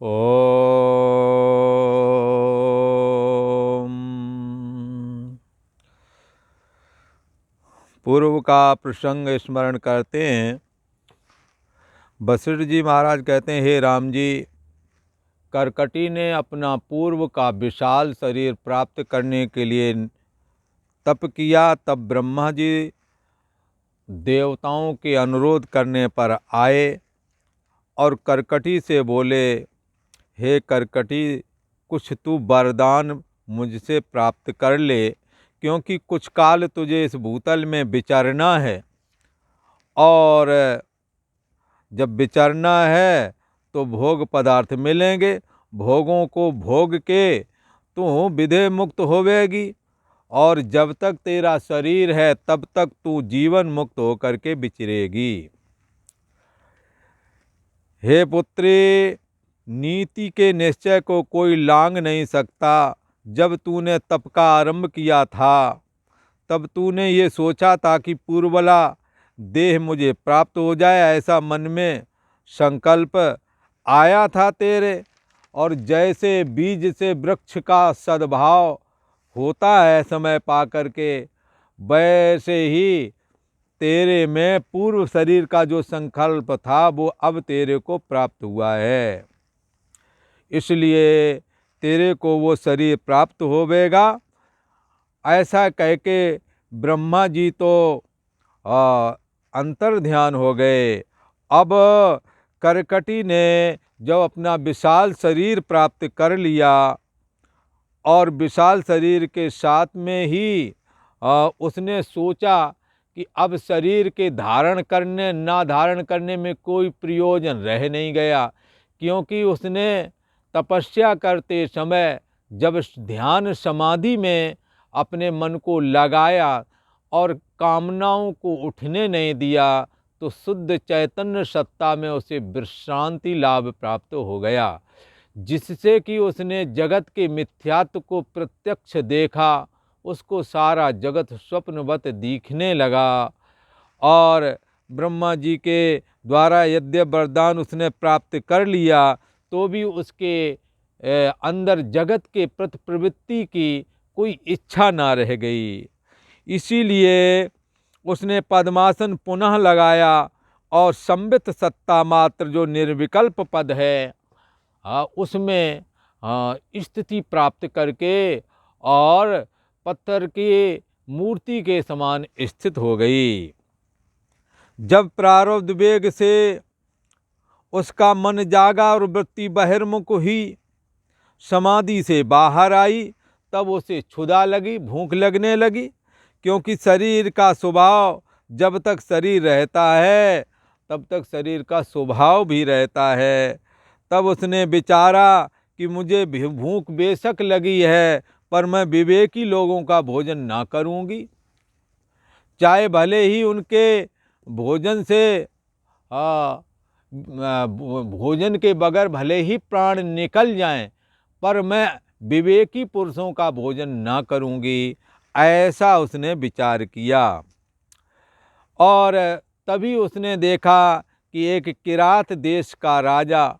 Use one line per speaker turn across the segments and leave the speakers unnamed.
ओम। पूर्व का प्रसंग स्मरण करते हैं। वशिष्ठ जी महाराज कहते हैं, हे राम जी, करकटी ने अपना पूर्व का विशाल शरीर प्राप्त करने के लिए तप किया। तब ब्रह्मा जी देवताओं के अनुरोध करने पर आए और करकटी से बोले, हे करकटी, कुछ तू वरदान मुझसे प्राप्त कर ले, क्योंकि कुछ काल तुझे इस भूतल में विचरना है, और जब विचरना है तो भोग पदार्थ मिलेंगे। भोगों को भोग के तू विधेय मुक्त होवेगी, और जब तक तेरा शरीर है तब तक तू जीवन मुक्त होकर के विचरेगी। हे पुत्री, नीति के निश्चय को कोई लांघ नहीं सकता। जब तूने तप का आरंभ किया था तब तूने ये सोचा था कि पूर्वला देह मुझे प्राप्त हो जाए, ऐसा मन में संकल्प आया था तेरे। और जैसे बीज से वृक्ष का सद्भाव होता है समय पा करके, वैसे ही तेरे में पूर्व शरीर का जो संकल्प था वो अब तेरे को प्राप्त हुआ है, इसलिए तेरे को वो शरीर प्राप्त होवेगा। ऐसा कह के ब्रह्मा जी तो अंतर ध्यान हो गए। अब करकटी ने जब अपना विशाल शरीर प्राप्त कर लिया और विशाल शरीर के साथ में ही उसने सोचा कि अब शरीर के धारण करने ना धारण करने में कोई प्रयोजन रह नहीं गया, क्योंकि उसने तपस्या करते समय जब ध्यान समाधि में अपने मन को लगाया और कामनाओं को उठने नहीं दिया, तो शुद्ध चैतन्य सत्ता में उसे विश्रांति लाभ प्राप्त हो गया, जिससे कि उसने जगत के मिथ्यात्व को प्रत्यक्ष देखा। उसको सारा जगत स्वप्नवत दिखने लगा, और ब्रह्मा जी के द्वारा यद्यप वरदान उसने प्राप्त कर लिया तो भी उसके अंदर जगत के प्रति प्रवृत्ति की कोई इच्छा ना रह गई। इसीलिए उसने पद्मासन पुनः लगाया और संबित सत्ता मात्र जो निर्विकल्प पद है उसमें स्थिति प्राप्त करके और पत्थर की मूर्ति के समान स्थित हो गई। जब प्रारब्ध वेग से उसका मन जागा और वृत्ति बहिर्मुख हुई, समाधि से बाहर आई, तब उसे क्षुधा लगी, भूख लगने लगी, क्योंकि शरीर का स्वभाव जब तक शरीर रहता है तब तक शरीर का स्वभाव भी रहता है। तब उसने विचारा कि मुझे भूख बेशक लगी है, पर मैं विवेकी लोगों का भोजन ना करूंगी, चाहे भले ही उनके भोजन से भोजन के बगैर भले ही प्राण निकल जाएं, पर मैं विवेकी पुरुषों का भोजन ना करूंगी, ऐसा उसने विचार किया। और तभी उसने देखा कि एक किरात देश का राजा,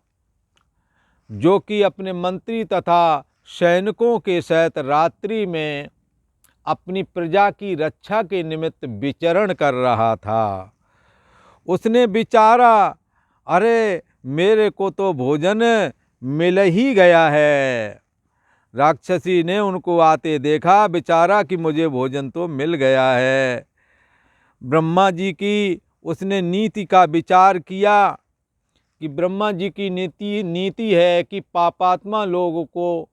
जो कि अपने मंत्री तथा सैनिकों के सहित रात्रि में अपनी प्रजा की रक्षा के निमित्त विचरण कर रहा था, उसने विचारा, अरे मेरे को तो भोजन मिल ही गया है। राक्षसी ने उनको आते देखा, विचारा कि मुझे भोजन तो मिल गया है। ब्रह्मा जी की उसने नीति का विचार किया कि ब्रह्मा जी की नीति है कि पापात्मा लोगों को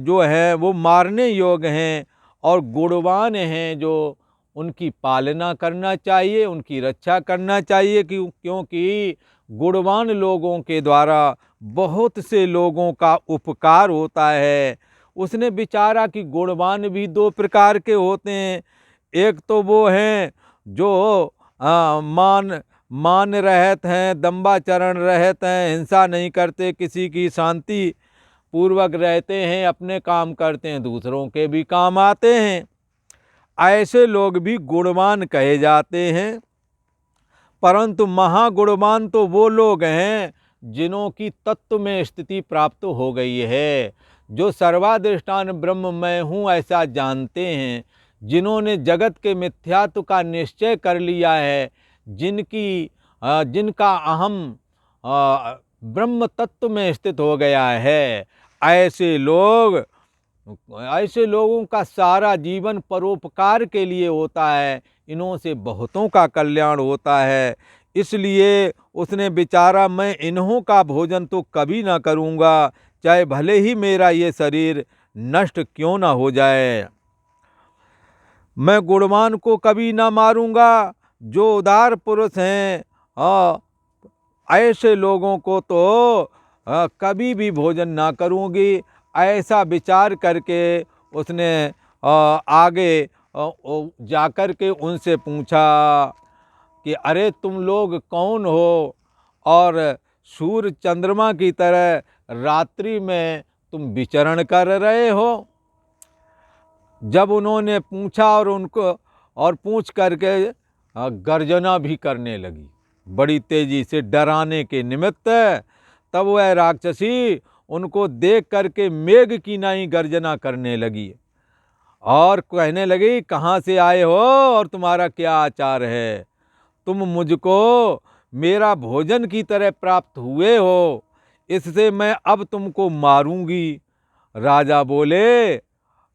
जो है वो मारने योग्य हैं, और गुणवान हैं जो उनकी पालना करना चाहिए, उनकी रक्षा करना चाहिए, क्योंकि गुणवान लोगों के द्वारा बहुत से लोगों का उपकार होता है। उसने विचारा कि गुणवान भी दो प्रकार के होते हैं। एक तो वो हैं जो मान रहत हैं, दंबाचरण रहत हैं, हिंसा नहीं करते, किसी की शांति पूर्वक रहते हैं, अपने काम करते हैं, दूसरों के भी काम आते हैं। ऐसे लोग भी गुणवान कहे जाते हैं। परंतु महागुणवान तो वो लोग हैं जिन्हों की तत्व में स्थिति प्राप्त हो गई है, जो सर्वाधिष्ठान ब्रह्म मैं हूँ ऐसा जानते हैं, जिन्होंने जगत के मिथ्यात्व का निश्चय कर लिया है, जिनका अहम ब्रह्म तत्व में स्थित हो गया है, ऐसे लोगों का सारा जीवन परोपकार के लिए होता है। इन्हों से बहुतों का कल्याण होता है। इसलिए उसने विचारा, मैं इन्हों का भोजन तो कभी ना करूँगा, चाहे भले ही मेरा ये शरीर नष्ट क्यों ना हो जाए। मैं गुणवान को कभी ना मारूँगा, जो उदार पुरुष हैं ऐसे लोगों को तो कभी भी भोजन ना करूँगी। ऐसा विचार करके उसने आगे जाकर के उनसे पूछा कि अरे तुम लोग कौन हो और सूर्य चंद्रमा की तरह रात्रि में तुम विचरण कर रहे हो। जब उन्होंने पूछा और पूछ करके गर्जना भी करने लगी बड़ी तेजी से डराने के निमित्त, तब वह राक्षसी उनको देख करके मेघ की नाई गर्जना करने लगी और कहने लगी, कहाँ से आए हो और तुम्हारा क्या आचार है? तुम मुझको मेरा भोजन की तरह प्राप्त हुए हो, इससे मैं अब तुमको मारूंगी। राजा बोले,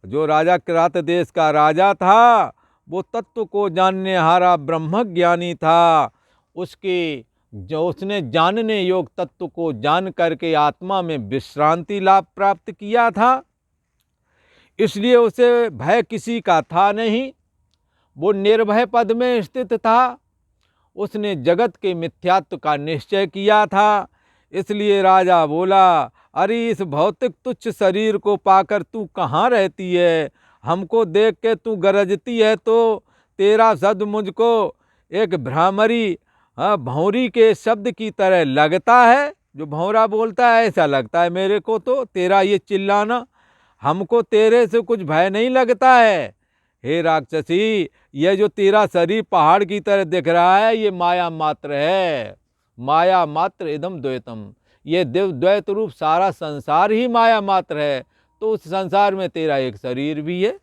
जो राजा किरात देश का राजा था, वो तत्व को जानने हारा ब्रह्मज्ञानी था। उसने जानने योग तत्व को जान करके आत्मा में विश्रांति लाभ प्राप्त किया था, इसलिए उसे भय किसी का था नहीं। वो निर्भय पद में स्थित था। उसने जगत के मिथ्यात्व का निश्चय किया था। इसलिए राजा बोला, अरे इस भौतिक तुच्छ शरीर को पाकर तू कहाँ रहती है? हमको देख के तू गरजती है तो तेरा शब्द मुझको एक भ्रामरी भौंरी के शब्द की तरह लगता है। जो भौंरा बोलता है ऐसा लगता है मेरे को तो तेरा ये चिल्लाना। हमको तेरे से कुछ भय नहीं लगता है। हे राक्षसी, यह जो तेरा शरीर पहाड़ की तरह दिख रहा है, ये माया मात्र है। माया मात्र इदम द्वैतम। ये द्वैत रूप सारा संसार ही माया मात्र है। तो उस संसार में तेरा एक शरीर भी है।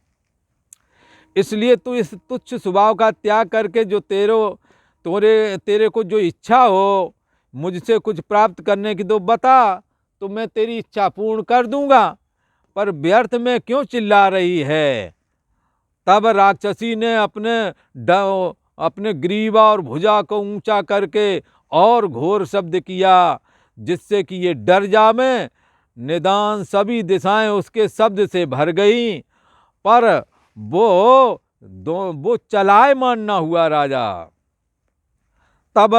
इसलिए तू इस तुच्छ स्वभाव का त्याग करके जो तेरे को जो इच्छा हो मुझसे कुछ प्राप्त करने की तो बता, तो मैं तेरी इच्छा पूर्ण कर दूंगा। पर व्यर्थ में क्यों चिल्ला रही है? तब राक्षसी ने अपने ग्रीवा और भुजा को ऊंचा करके और घोर शब्द किया, जिससे कि ये डर जावे। निदान सभी दिशाएं उसके शब्द से भर गई, पर वो चलायमान न हुआ राजा। तब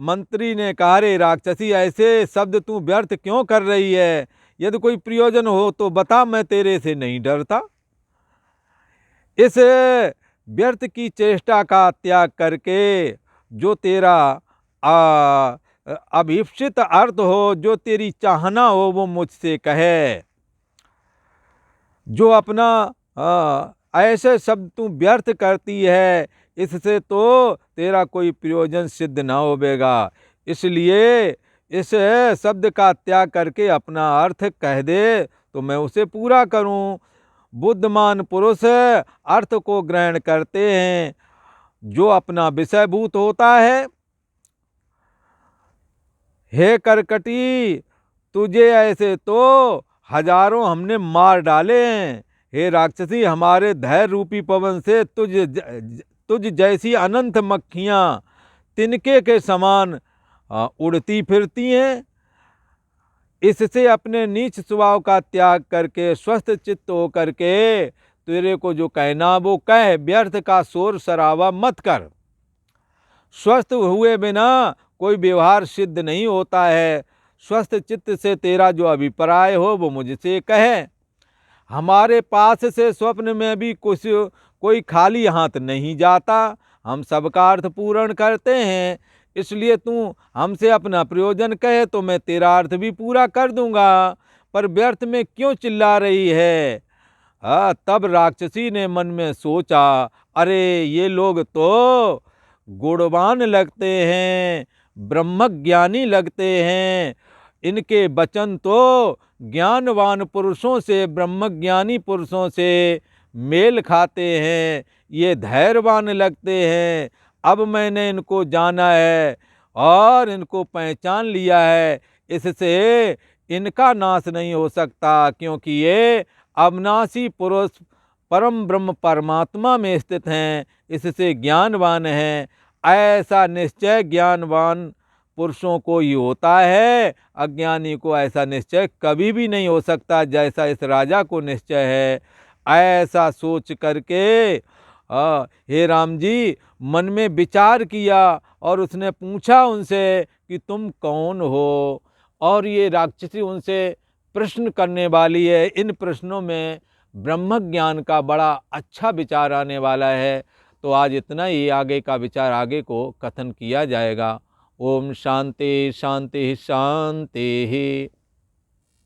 मंत्री ने कहा, रे राक्षसी, ऐसे शब्द तू व्यर्थ क्यों कर रही है? यदि कोई प्रयोजन हो तो बता, मैं तेरे से नहीं डरता। इस व्यर्थ की चेष्टा का त्याग करके जो तेरा अभीप्सित अर्थ हो, जो तेरी चाहना हो, वो मुझसे कहे। जो अपना ऐसे शब्द तू व्यर्थ करती है, इससे तो तेरा कोई प्रयोजन सिद्ध ना होवेगा। इसलिए इस शब्द का त्याग करके अपना अर्थ कह दे तो मैं उसे पूरा करूं। बुद्धिमान पुरुष अर्थ को ग्रहण करते हैं जो अपना विषयभूत होता है। हे करकटी, तुझे ऐसे तो हजारों हमने मार डाले हैं। हे राक्षसी, हमारे धैर्य रूपी पवन से तुझ जैसी अनंत मक्खियां तिनके के समान उड़ती फिरती हैं। इससे अपने नीच स्वभाव का त्याग करके स्वस्थ चित्त होकर के तेरे को जो कहना वो कह, व्यर्थ का शोर शराबा मत कर। स्वस्थ हुए बिना कोई व्यवहार सिद्ध नहीं होता है। स्वस्थ चित्त से तेरा जो अभिप्राय हो वो मुझसे कहे। हमारे पास से स्वप्न में भी कोई खाली हाथ नहीं जाता। हम सबका अर्थ पूर्ण करते हैं। इसलिए तू हमसे अपना प्रयोजन कहे तो मैं तेरा अर्थ भी पूरा कर दूंगा। पर व्यर्थ में क्यों चिल्ला रही है? तब राक्षसी ने मन में सोचा, अरे ये लोग तो गुणवान लगते हैं, ब्रह्मज्ञानी लगते हैं। इनके वचन तो ज्ञानवान पुरुषों से, ब्रह्मज्ञानी पुरुषों से मेल खाते हैं, ये धैर्यवान लगते हैं। अब मैंने इनको जाना है और इनको पहचान लिया है, इससे इनका नाश नहीं हो सकता, क्योंकि ये अविनाशी पुरुष परम ब्रह्म परमात्मा में स्थित हैं, इससे ज्ञानवान हैं। ऐसा निश्चय ज्ञानवान पुरुषों को ही होता है, अज्ञानी को ऐसा निश्चय कभी भी नहीं हो सकता जैसा इस राजा को निश्चय है। ऐसा सोच करके हे राम जी मन में विचार किया और उसने पूछा उनसे कि तुम कौन हो। और ये राक्षसी उनसे प्रश्न करने वाली है। इन प्रश्नों में ब्रह्म ज्ञान का बड़ा अच्छा विचार आने वाला है। तो आज इतना ही, आगे का विचार आगे को कथन किया जाएगा। ओम शांति शांति शांति।